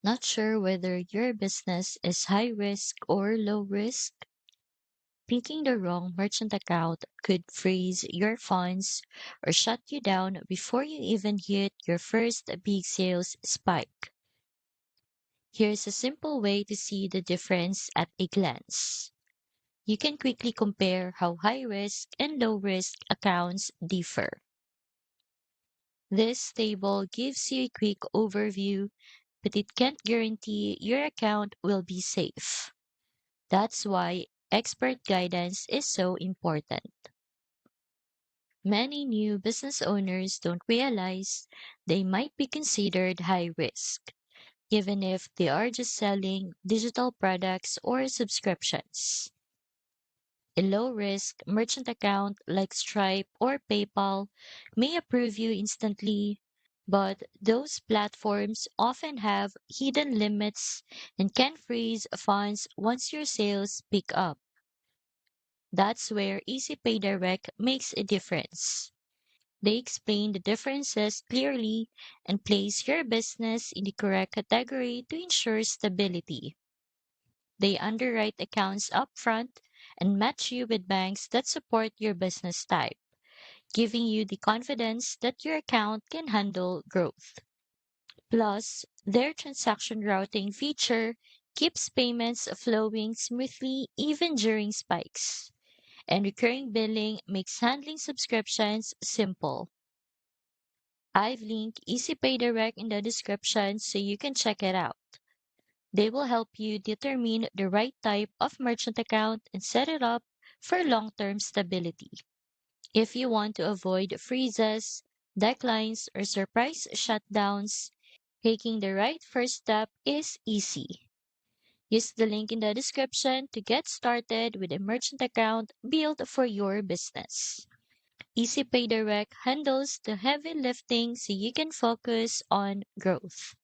Not sure whether your business is high risk or low risk? Picking the wrong merchant account could freeze your funds or shut you down before you even hit your first big sales spike. Here's a simple way to see the difference at a glance. You can quickly compare how high risk and low risk accounts differ. This table gives you a quick overview, but it can't guarantee your account will be safe. That's why expert guidance is so important. Many new business owners don't realize they might be considered high risk, even if they are just selling digital products or subscriptions. A low risk merchant account like Stripe or PayPal may approve you instantly, but those platforms often have hidden limits and can freeze funds once your sales pick up. That's where EasyPay Direct makes a difference. They explain the differences clearly and place your business in the correct category to ensure stability. They underwrite accounts upfront and match you with banks that support your business type, giving you the confidence that your account can handle growth. Plus, their transaction routing feature keeps payments flowing smoothly even during spikes. And recurring billing makes handling subscriptions simple. I've linked EasyPay Direct in the description so you can check it out. They will help you determine the right type of merchant account and set it up for long-term stability. If you want to avoid freezes, declines, or surprise shutdowns, taking the right first step is easy. Use the link in the description to get started with a merchant account built for your business. EasyPay Direct handles the heavy lifting so you can focus on growth.